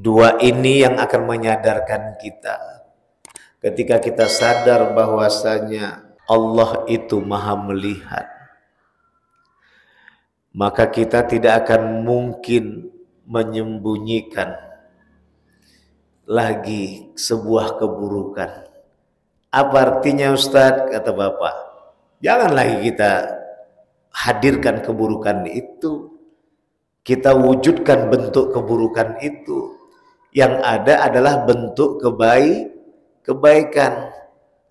Dua ini yang akan menyadarkan kita. Ketika kita sadar bahwasanya Allah itu maha melihat, maka kita tidak akan mungkin menyembunyikan lagi sebuah keburukan. Apa artinya Ustadz? Kata Bapak, jangan lagi kita hadirkan keburukan itu, kita wujudkan bentuk keburukan itu. Yang ada adalah bentuk kebaikan.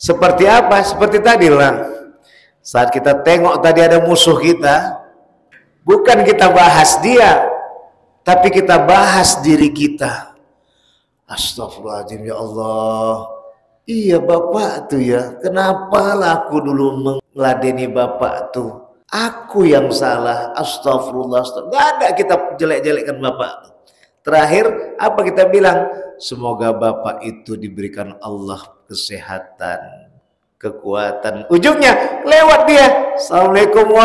Seperti apa? Seperti tadi lah, saat kita tengok tadi ada musuh kita, bukan kita bahas dia, tapi kita bahas diri kita. Astagfirullahaladzim, ya Allah, iya Bapak tuh ya, kenapa lah aku dulu meladeni Bapak tuh, aku yang salah, astagfirullah, gak ada kita jelek-jelekkan Bapak. Terakhir apa kita bilang? Semoga Bapak itu diberikan Allah kesehatan, kekuatan. Ujungnya lewat dia, assalamualaikum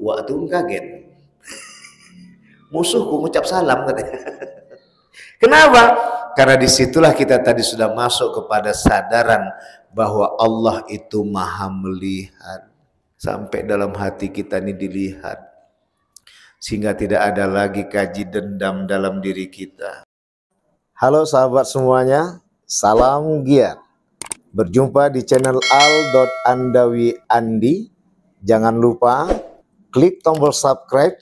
wa tuh kaget, musuhku ngucap salam katanya. Kenapa? Karena disitulah kita tadi sudah masuk kepada sadaran bahwa Allah itu maha melihat. Sampai dalam hati kita ini dilihat, sehingga tidak ada lagi kaji dendam dalam diri kita. Halo sahabat semuanya, salam giat. Berjumpa di channel al.andawi.andi. Jangan lupa klik tombol subscribe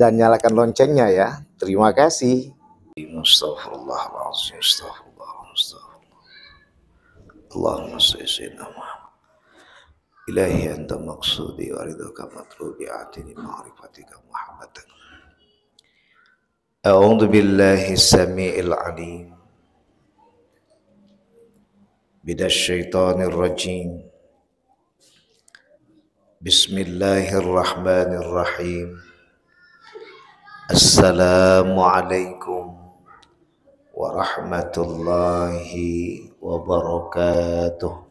dan nyalakan loncengnya ya. Terima kasih. Astagfirullahaladzim, astagfirullah. Allahumma sayyidina Muhammad. Ilahi anta maqsudi wa ridhaka matlubi atini ma'rifatika Muhammadan. A'udzu billahi samii'il 'aliim minasyaitonir rajim. Bismillahirrahmanirrahim. Assalamualaikum warahmatullahi wabarakatuh.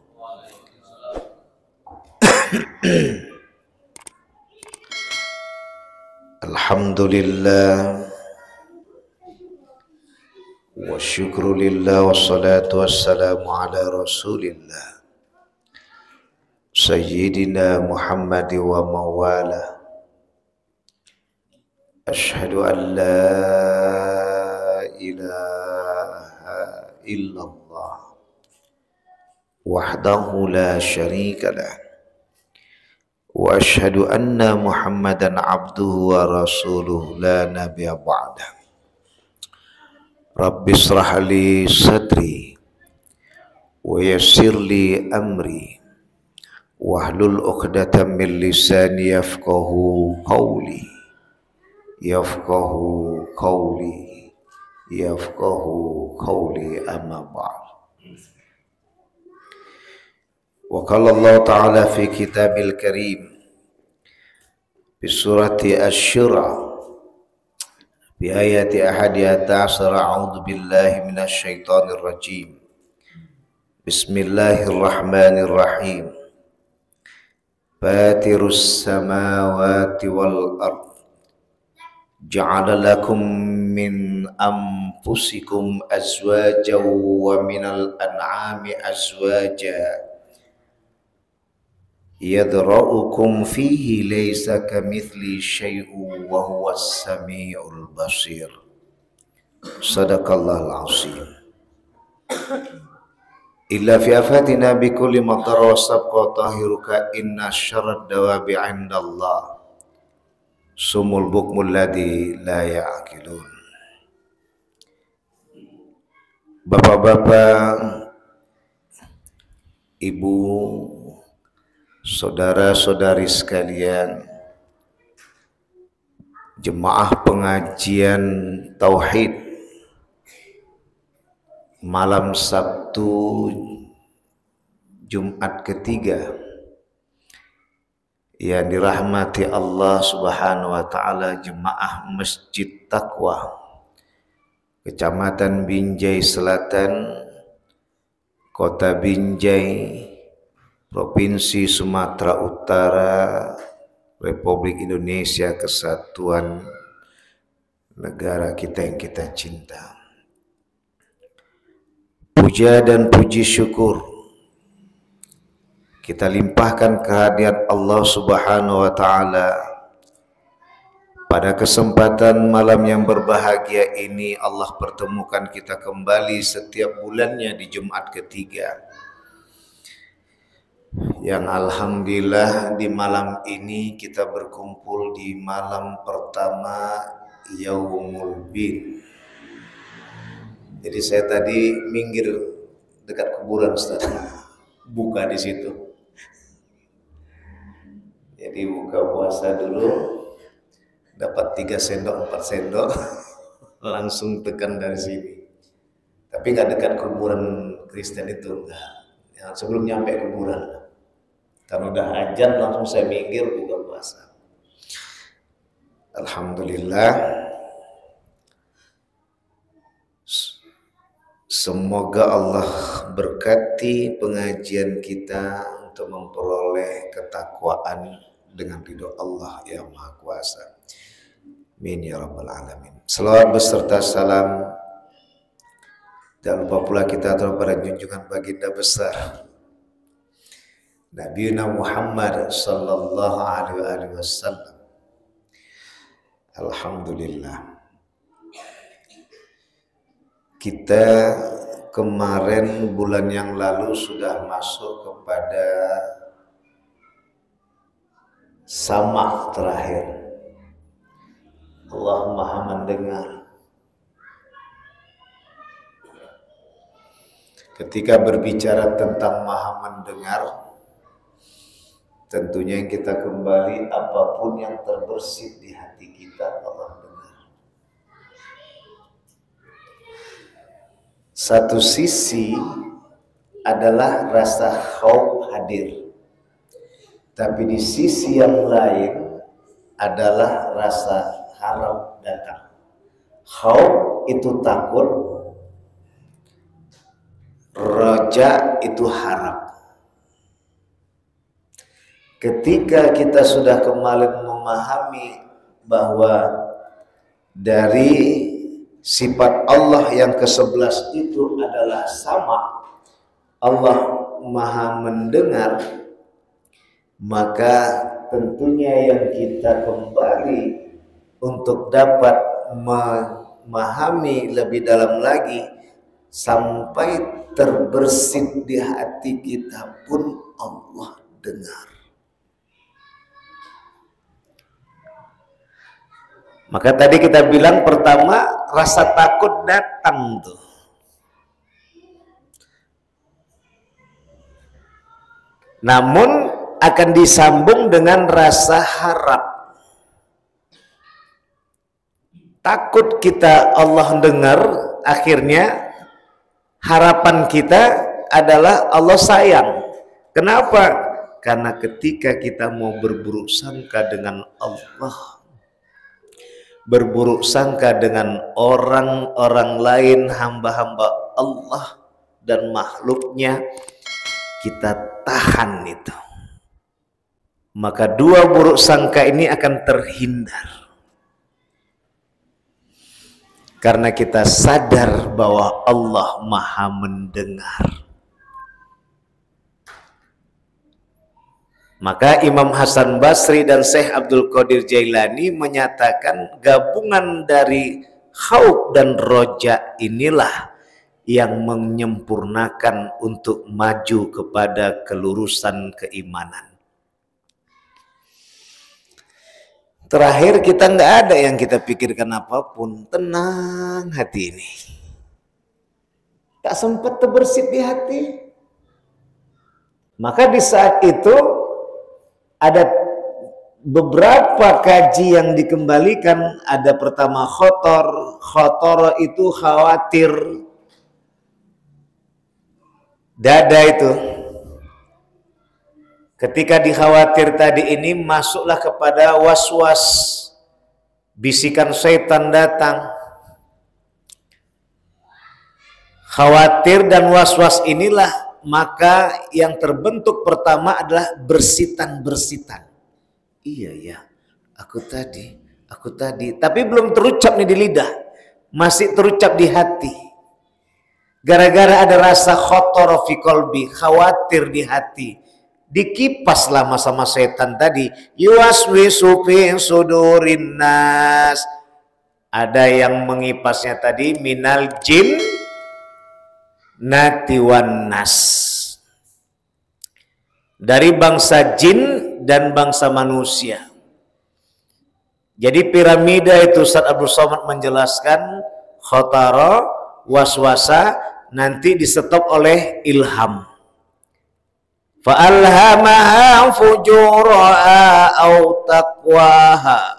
Alhamdulillah wa syukru lillah wassalatu wassalamu ala rasulillah sayyidina Muhammad wa mawala. Ashhadu an la ilaha illallah wahdahu la syarika lah, wa ashhadu anna Muhammadan abduhu wa rasuluh la nabiyya ba'dah. Rabbi shrah li sadri wa yassir li amri wahlul 'uqdatam min lisani yafqahu qawli amma ba'd. Wa qala Allah ta'ala fi kitabil karim fi surati asy-syura bi ayati 11, a'udzu billahi minasy syaithanir rajim. Bismillahirrahmanirrahim. Fatirus samawati wal ardh ja'ala lakum min anfusikum azwajan wa minal an'ami azwajan yadra'ukum fihi laysa kamithli syai'un wa huwas sami'ul basir. Sadaqallahul azim. Illa fi afatina bi kulli madar wa sabqa tahiruka inna syarrad dawabi 'indallah sumul bukmul ladzi la ya'qilun. Bapak-bapak, ibu, saudara-saudari sekalian, jemaah pengajian tauhid malam Sabtu Jumat ketiga yang dirahmati Allah Subhanahu wa taala, jemaah Masjid Taqwa Kecamatan Binjai Selatan, Kota Binjai, Provinsi Sumatera Utara, Republik Indonesia Kesatuan negara kita yang kita cinta. Puja dan puji syukur kita limpahkan kehadirat Allah Subhanahu wa Ta'ala. Pada kesempatan malam yang berbahagia ini, Allah pertemukan kita kembali setiap bulannya di Jumat ketiga. Yang alhamdulillah di malam ini kita berkumpul di malam pertama Yaumul Bid. Jadi saya tadi minggir dekat kuburan, Ustaz. Buka di situ. Jadi buka puasa dulu, dapat 3 sendok 4 sendok, langsung tekan dari sini. Tapi nggak dekat kuburan Kristen itu, enggak. Ya, sebelum nyampe kuburan. Karena udah azan langsung saya minggir buka puasa. Alhamdulillah. Semoga Allah berkati pengajian kita untuk memperoleh ketakwaan dengan ridho Allah yang Maha Kuasa. Amin ya rabbal alamin. Selawat beserta salam, jangan lupa pula kita pada junjungan baginda besar Nabi Muhammad sallallahu alaihi wasallam. Alhamdulillah. Kita kemarin bulan yang lalu sudah masuk kepada samak terakhir. Allah Maha mendengar. Ketika berbicara tentang Maha mendengar, tentunya yang kita kembali apapun yang terbersit di hati kita Allah dengar. Satu sisi adalah rasa khauf hadir, tapi di sisi yang lain adalah rasa harap datang. Khauf itu takut, roja itu harap. Ketika kita sudah kembali memahami bahwa dari sifat Allah yang ke-11 itu adalah sama, Allah Maha mendengar, maka tentunya yang kita kembali untuk dapat memahami lebih dalam lagi sampai terbersit di hati kita pun Allah dengar. Maka tadi kita bilang pertama rasa takut datang tuh. Namun akan disambung dengan rasa harap. Takut kita Allah dengar, akhirnya harapan kita adalah Allah sayang. Kenapa? Karena ketika kita mau berburuk sangka dengan Allah, berburuk sangka dengan orang-orang lain, hamba-hamba Allah dan makhluknya, kita tahan itu. Maka dua buruk sangka ini akan terhindar. Karena kita sadar bahwa Allah Maha mendengar. Maka Imam Hasan Basri dan Syekh Abdul Qadir Jailani menyatakan gabungan dari khauf dan roja inilah yang menyempurnakan untuk maju kepada kelurusan keimanan. Terakhir kita nggak ada yang kita pikirkan apapun, tenang hati ini. Tak sempat terbersit di hati. Maka di saat itu ada beberapa kaji yang dikembalikan. Ada pertama khotor. Khotor itu khawatir. Dada itu. Ketika dikhawatir tadi ini masuklah kepada was-was. Bisikan setan datang. Khawatir dan was-was inilah maka yang terbentuk pertama adalah bersitan-bersitan. Iya ya, aku tadi Aku tadi, tapi belum terucap nih di lidah, masih terucap di hati. Gara-gara ada rasa khotor fi qalbi, khawatir di hati. Dikipaslah sama setan tadi. Yuwaswisu fi sudurin nas. Ada yang mengipasnya tadi minal jin nati wan nas. Dari bangsa jin dan bangsa manusia. Jadi piramida itu Ustaz Abdul Somad menjelaskan khotara, waswasa, nanti disetop oleh ilham. Fa'alhamaha fujuraha au taqwaha.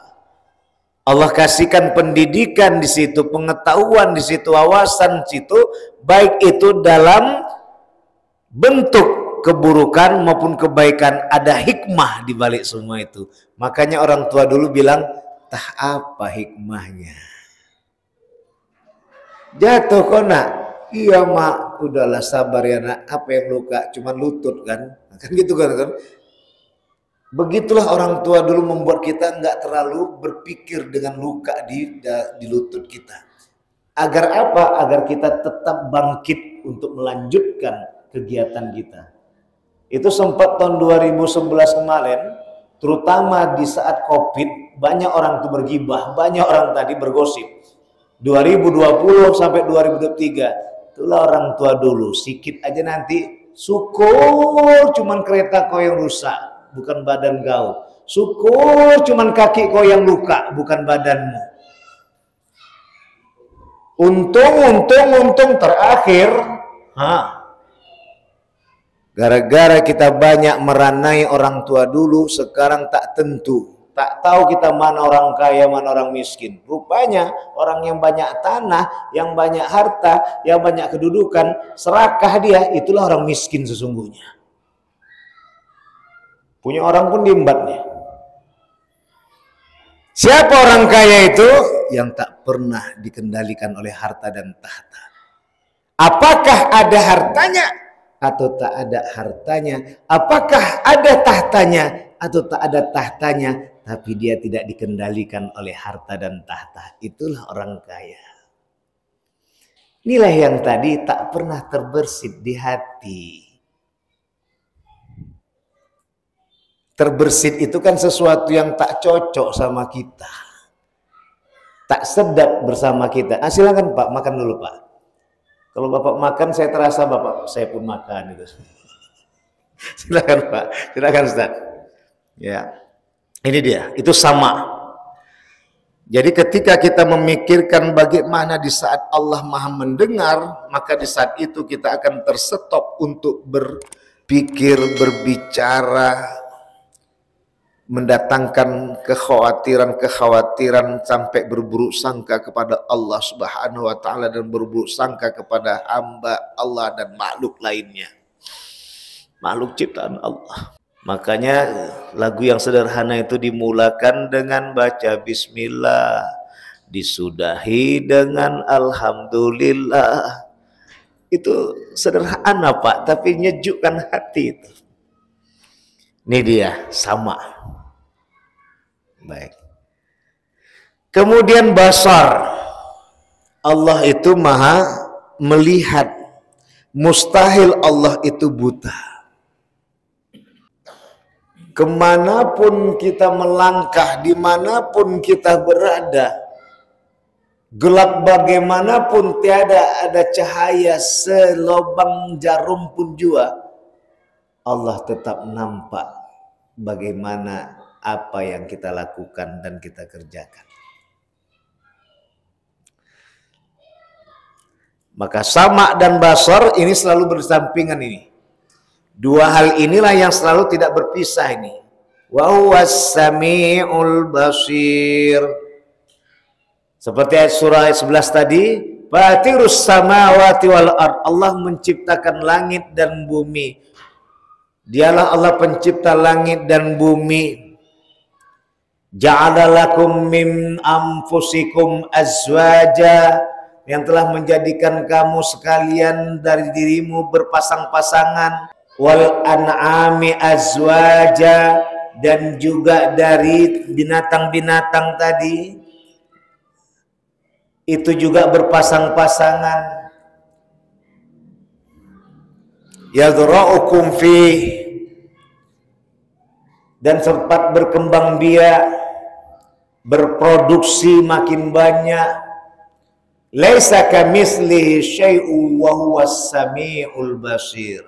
Allah kasihkan pendidikan di situ, pengetahuan di situ, wawasan di situ, baik itu dalam bentuk keburukan maupun kebaikan, ada hikmah di balik semua itu. Makanya orang tua dulu bilang, tah apa hikmahnya? Jatuh kok nak? Iya mak, udahlah sabar ya nak. Apa yang luka? Cuman lutut kan? Kan gitu kan? Begitulah orang tua dulu membuat kita nggak terlalu berpikir dengan luka di lutut kita. Agar apa? Agar kita tetap bangkit untuk melanjutkan kegiatan kita. Itu sempat tahun 2011 kemarin, terutama di saat COVID, banyak orang tuh bergibah, banyak orang tadi bergosip. 2020 sampai 2023, itulah orang tua dulu, sikit aja nanti syukur cuman kereta kau yang rusak, bukan badan kau. Syukur cuman kaki kau yang luka, bukan badanmu. Untung terakhir, gara-gara kita banyak meranai orang tua dulu, sekarang tak tentu. Tak tahu kita mana orang kaya, mana orang miskin. Rupanya orang yang banyak tanah, yang banyak harta, yang banyak kedudukan, serakah dia, itulah orang miskin sesungguhnya. Punya orang pun diembatnya. Siapa orang kaya itu? Yang tak pernah dikendalikan oleh harta dan tahta. Apakah ada hartanya atau tak ada hartanya? Apakah ada tahtanya atau tak ada tahtanya? Tapi dia tidak dikendalikan oleh harta dan tahta. Itulah orang kaya. Inilah yang tadi tak pernah terbersit di hati. Terbersit itu kan sesuatu yang tak cocok sama kita. Tak sedap bersama kita. Silakan Pak, makan dulu Pak. Kalau Bapak makan, saya terasa saya pun makan itu. Silakan Pak, silakan Ustaz. Ya. Ini dia, itu sama. Jadi ketika kita memikirkan bagaimana di saat Allah Maha mendengar, maka di saat itu kita akan tersetop untuk berpikir, berbicara, mendatangkan kekhawatiran sampai berburuk sangka kepada Allah Subhanahu wa taala dan berburuk sangka kepada hamba Allah dan makhluk lainnya. Makhluk ciptaan Allah. Makanya lagu yang sederhana itu dimulakan dengan baca bismillah, disudahi dengan alhamdulillah. Itu sederhana Pak, tapi nyejukkan hati itu. Ini dia, sama. Baik. Kemudian basar. Allah itu maha melihat. Mustahil Allah itu buta. Kemanapun kita melangkah, dimanapun kita berada, gelap bagaimanapun tiada ada cahaya selobang jarum pun jua, Allah tetap nampak bagaimana apa yang kita lakukan dan kita kerjakan. Maka sama dan basar ini selalu bersampingan ini. Dua hal inilah yang selalu tidak berpisah ini. Wa huwas samiul basir. Seperti ayat surah 11 tadi, fatirus samawati wal ard. Allah menciptakan langit dan bumi. Dialah Allah pencipta langit dan bumi. Ja'ala lakum min anfusikum azwaja, yang telah menjadikan kamu sekalian dari dirimu berpasang-pasangan. Wal an'ami azwaja, dan juga dari binatang-binatang tadi, itu juga berpasang-pasangan. Yadra'ukum fi, dan sempat berkembang biak, berproduksi makin banyak. Laisa kamitslihi syai'un wa huwas samiul basir.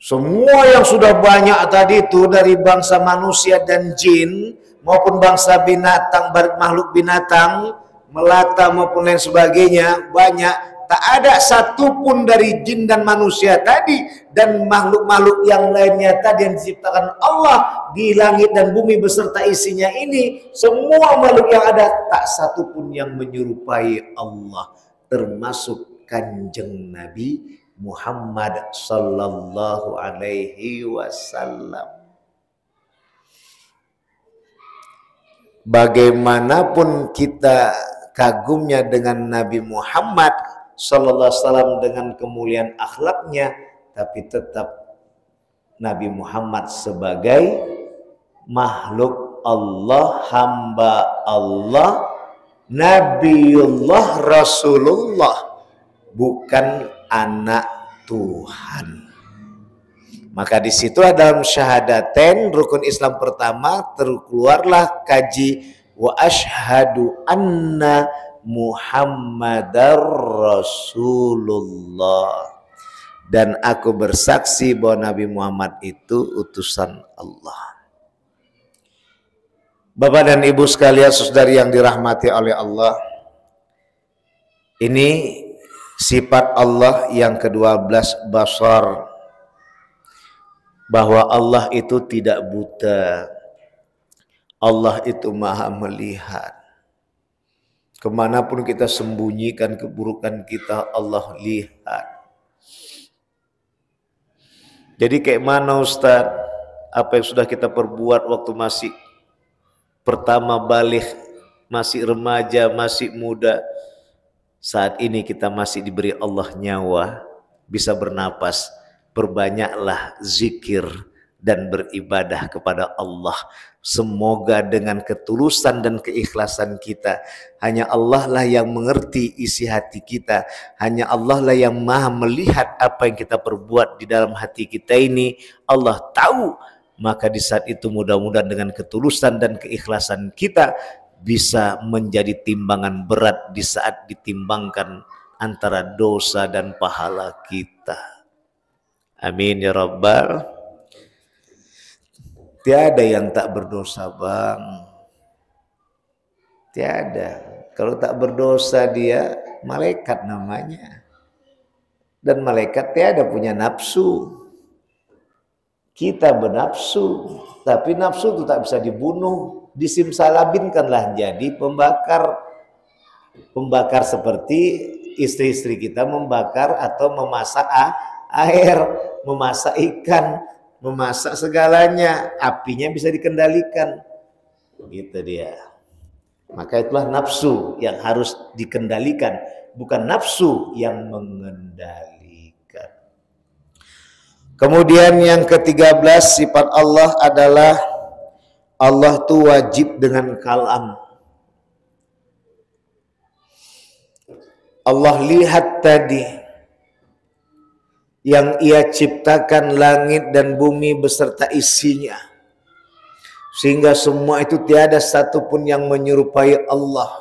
Semua yang sudah banyak tadi itu dari bangsa manusia dan jin maupun bangsa binatang, makhluk binatang, melata maupun lain sebagainya, banyak. Tak ada satupun dari jin dan manusia tadi dan makhluk-makhluk yang lainnya tadi yang diciptakan Allah di langit dan bumi beserta isinya ini, semua makhluk yang ada tak satupun yang menyerupai Allah, termasuk kanjeng Nabi Muhammad sallallahu alaihi wasallam. Bagaimanapun kita kagumnya dengan Nabi Muhammad sallallahu alaihi wasallam dengan kemuliaan akhlaknya, tapi tetap Nabi Muhammad sebagai makhluk Allah, hamba Allah, Nabiullah, Rasulullah, bukan anak Tuhan. Maka di situ dalam syahadatain rukun Islam pertama terkeluarlah kaji wa asyhadu anna Muhammadar Rasulullah, dan aku bersaksi bahwa Nabi Muhammad itu utusan Allah. Bapak dan Ibu sekalian, saudari yang dirahmati oleh Allah, ini sifat Allah yang ke-12, basar, bahwa Allah itu tidak buta. Allah itu maha melihat. Kemanapun kita sembunyikan keburukan kita, Allah lihat. Jadi kayak mana Ustaz, apa yang sudah kita perbuat waktu masih pertama balik, masih remaja, masih muda, saat ini kita masih diberi Allah nyawa, bisa bernapas, perbanyaklah zikir dan beribadah kepada Allah. Semoga dengan ketulusan dan keikhlasan kita, hanya Allah lah yang mengerti isi hati kita, hanya Allah lah yang maha melihat apa yang kita perbuat di dalam hati kita ini, Allah tahu. Maka di saat itu mudah-mudahan dengan ketulusan dan keikhlasan kita bisa menjadi timbangan berat di saat ditimbangkan antara dosa dan pahala kita. Amin ya Rabbal. Tiada yang tak berdosa, Bang. Tiada. Kalau tak berdosa dia malaikat namanya. Dan malaikat tiada punya nafsu. Kita bernafsu, tapi nafsu itu tak bisa dibunuh. Disimsalabinkanlah jadi pembakar. Pembakar seperti istri-istri kita membakar atau memasak air, memasak ikan, memasak segalanya, apinya bisa dikendalikan, gitu dia. Maka itulah nafsu yang harus dikendalikan, bukan nafsu yang mengendalikan. Kemudian yang ke-13 sifat Allah adalah Allah itu wajib dengan kalam. Allah lihat tadi yang ia ciptakan langit dan bumi beserta isinya, sehingga semua itu tiada satupun yang menyerupai Allah.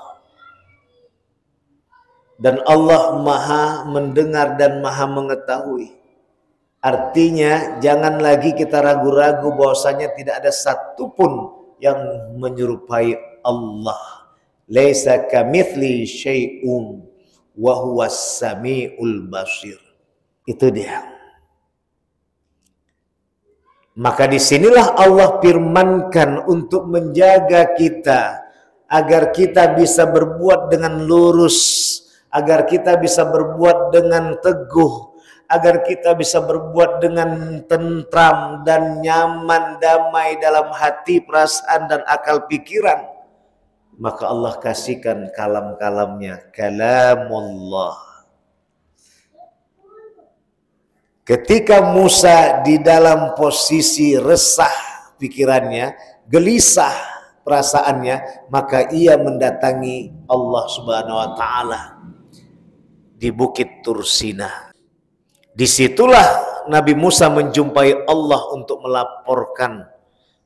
Dan Allah maha mendengar dan maha mengetahui. Artinya jangan lagi kita ragu-ragu bahwasanya tidak ada satupun yang menyerupai Allah. Laisa kamitsli syai'un wa huwas samiul basir. Itu dia. Maka disinilah Allah firmankan untuk menjaga kita agar kita bisa berbuat dengan lurus, agar kita bisa berbuat dengan teguh, agar kita bisa berbuat dengan tentram dan nyaman, damai dalam hati, perasaan dan akal pikiran. Maka Allah kasihkan kalam-kalamnya, kalamullah. Ketika Musa di dalam posisi resah pikirannya, gelisah perasaannya, maka ia mendatangi Allah Subhanahu wa taala di Bukit Tursina. Disitulah Nabi Musa menjumpai Allah untuk melaporkan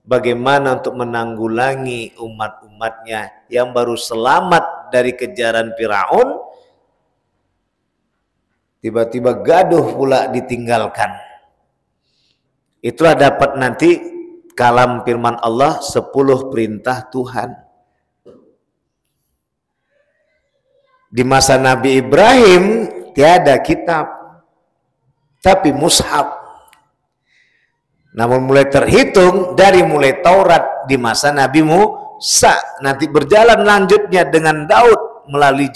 bagaimana untuk menanggulangi umat-umatnya yang baru selamat dari kejaran Firaun. Tiba-tiba gaduh pula ditinggalkan. Itulah dapat nanti kalam firman Allah 10 perintah Tuhan. Di masa Nabi Ibrahim tiada kitab, tapi mushaf. Namun mulai terhitung dari mulai Taurat di masa Nabi Musa, nanti berjalan lanjutnya dengan Daud melalui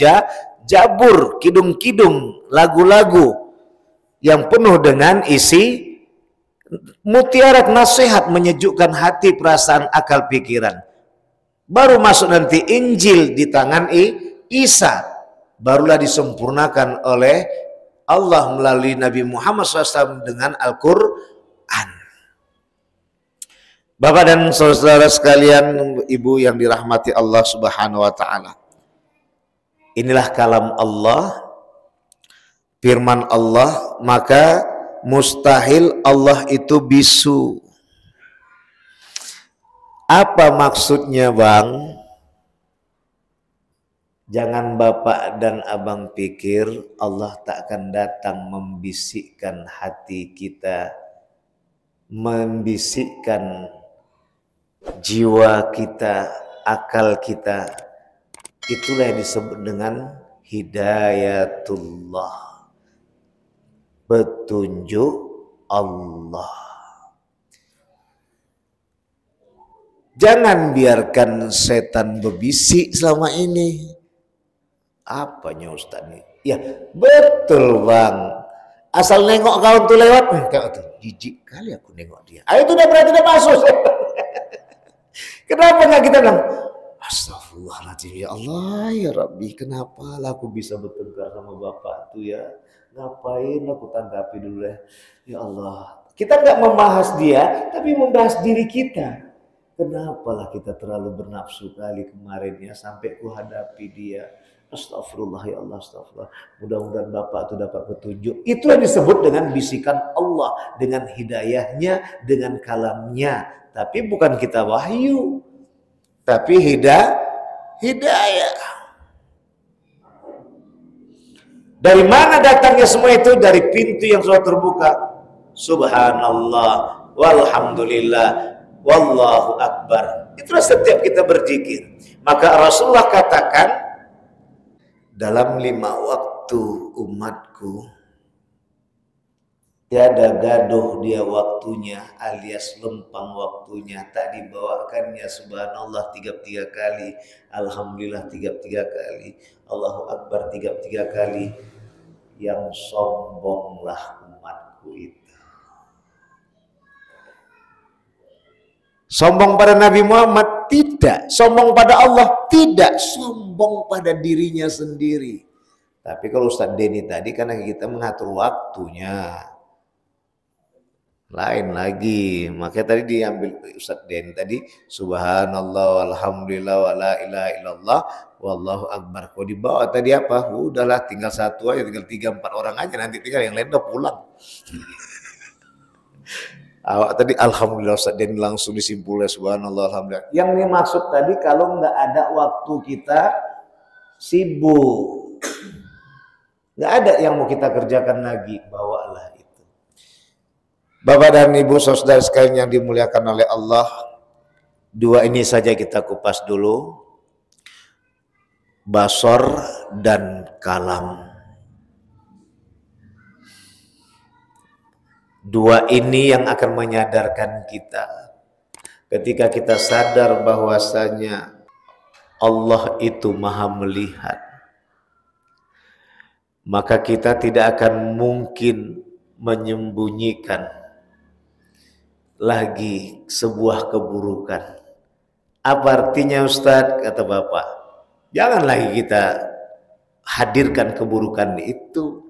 Jabur, kidung-kidung, lagu-lagu yang penuh dengan isi mutiara nasihat menyejukkan hati, perasaan, akal, pikiran. Baru masuk nanti Injil di tangan Isa, barulah disempurnakan oleh Allah melalui Nabi Muhammad SAW dengan Al-Quran. Bapak dan saudara sekalian, ibu yang dirahmati Allah Subhanahu wa taala. Inilah kalam Allah, firman Allah, maka mustahil Allah itu bisu. Apa maksudnya, Bang? Jangan bapak dan abang pikir Allah tak akan datang membisikkan hati kita, membisikkan jiwa kita, akal kita. Itulah yang disebut dengan hidayatullah, petunjuk Allah. Jangan biarkan setan berbisik selama ini. Apanya Ustaz nih? Ya betul, Bang. Asal nengok kawan tuh lewat, kawan tuh jijik kali aku nengok dia. Itu udah berarti udah masuk. Kenapa nggak kita bilang astagfirullahaladzim, ya Allah, ya Rabbi, kenapa lah aku bisa bertengkar sama bapak tuh ya? Ngapain aku tanggapi dulu ya? Ya Allah, kita nggak membahas dia, tapi membahas diri kita. Kenapalah kita terlalu bernafsu kali kemarin ya, sampai ku hadapi dia. Astagfirullah ya Allah, astagfirullah. Mudah-mudahan bapak itu dapat petunjuk. Itu yang disebut dengan bisikan Allah, dengan hidayahnya, dengan kalamnya. Tapi bukan kita wahyu, tapi hidayah. Dari mana datangnya semua itu? Dari pintu yang sudah terbuka. Subhanallah, walhamdulillah, wallahu akbar. Itulah setiap kita berzikir. Maka Rasulullah katakan, dalam 5 waktu umatku tiada gaduh dia waktunya, alias lempang waktunya, tak dibawakannya subhanallah 33 kali, alhamdulillah 33 kali, Allahu Akbar 33 kali. Yang sombonglah umatku itu. Sombong pada Nabi Muhammad? Tidak. Sombong pada Allah? Tidak. Sombong pada dirinya sendiri. Tapi kalau Ustadz Denny tadi, karena kita mengatur waktunya, lain lagi. Makanya tadi diambil Ustadz Denny tadi, subhanallah, alhamdulillah, wa la ilaha illallah, wallahu akbar. Kalau dibawa tadi apa? Udahlah, tinggal 1 aja, tinggal 3-4 orang aja, nanti tinggal yang lain udah pulang. Awak tadi alhamdulillah, Ustadz Denny langsung disimpulnya subhanallah, alhamdulillah. Yang dimaksud tadi kalau nggak ada waktu kita sibuk, nggak ada yang mau kita kerjakan lagi, bawalah itu. Bapak dan Ibu saudara sekalian yang dimuliakan oleh Allah, 2 ini saja kita kupas dulu, basor dan kalam. 2 ini yang akan menyadarkan kita ketika kita sadar bahwasanya Allah itu maha melihat, maka kita tidak akan mungkin menyembunyikan lagi sebuah keburukan. Apa artinya Ustadz? Kata Bapak, jangan lagi kita hadirkan keburukan itu.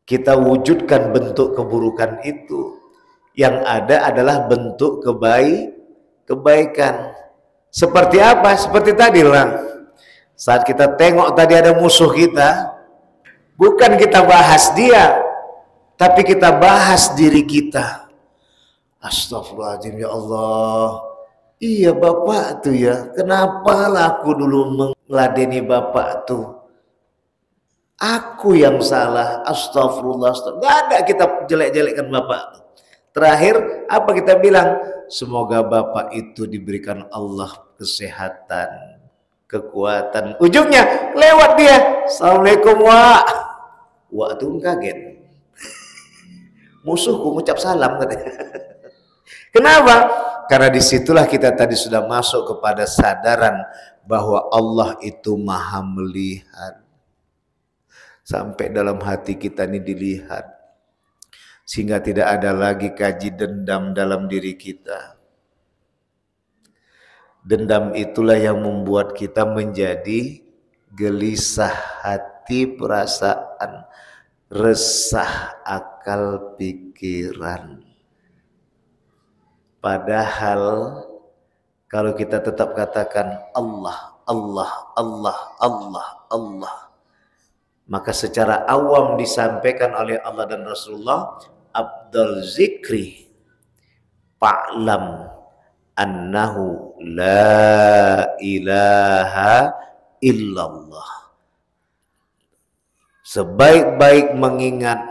kita wujudkan bentuk keburukan itu. Yang ada adalah bentuk kebaikan. Seperti apa? Seperti tadi lah. Saat kita tengok tadi ada musuh kita, bukan kita bahas dia, tapi kita bahas diri kita. Astagfirullahaladzim, ya Allah. Iya bapak tuh ya, kenapa lah aku dulu meladeni bapak tuh? Aku yang salah, astagfirullah. Gak ada kita jelek-jelekkan bapak. Terakhir apa kita bilang? Semoga bapak itu diberikan Allah kesehatan, kekuatan. Ujungnya lewat dia. Assalamualaikum wa. Wa itu kaget. Musuhku ngucap salam katanya. Kenapa? Karena disitulah kita tadi sudah masuk kepada sadaran bahwa Allah itu maha melihat. Sampai dalam hati kita ini dilihat. Sehingga tidak ada lagi kaji dendam dalam diri kita. Dendam itulah yang membuat kita menjadi gelisah hati, perasaan, resah akal pikiran. Padahal kalau kita tetap katakan Allah, Allah, Allah, Allah, Allah, maka secara awam disampaikan oleh Allah dan Rasulullah, Abdul zikri fa'lam annahu la ilaha illallah. Sebaik-baik mengingat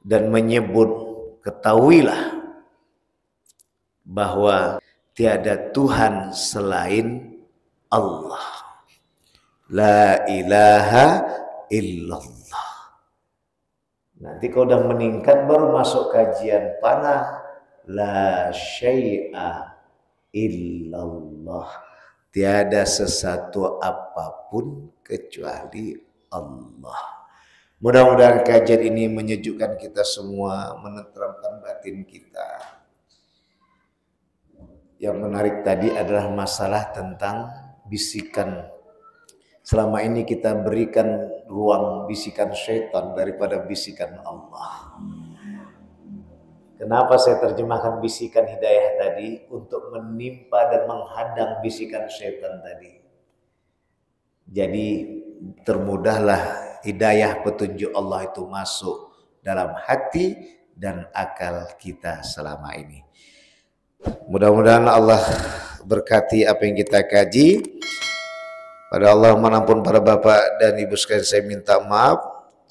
dan menyebut, ketahuilah bahwa tiada Tuhan selain Allah. La ilaha illallah. Nanti kalau udah meningkat baru masuk kajian panah. La syai'a illallah. Tiada sesuatu apapun kecuali Allah. Mudah-mudahan kajian ini menyejukkan kita semua, menenteramkan batin kita. Yang menarik tadi adalah masalah tentang bisikan. Selama ini kita berikan ruang bisikan syaitan daripada bisikan Allah. Kenapa saya terjemahkan bisikan hidayah tadi? Untuk menimpa dan menghadang bisikan syaitan tadi. Jadi termudahlah hidayah petunjuk Allah itu masuk dalam hati dan akal kita selama ini. Mudah-mudahan Allah berkati apa yang kita kaji. Pada Allah menampun para bapak dan ibu sekalian saya minta maaf.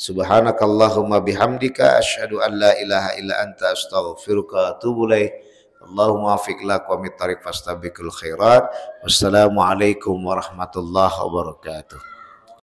Subhanakallahumma bihamdika asyhadu an la ilaha illa anta astaghfiruka wa atubu ilaik. Allahumma afiq lak wa mit tariq fastabiqul khairat. Wassalamualaikum warahmatullahi wabarakatuh.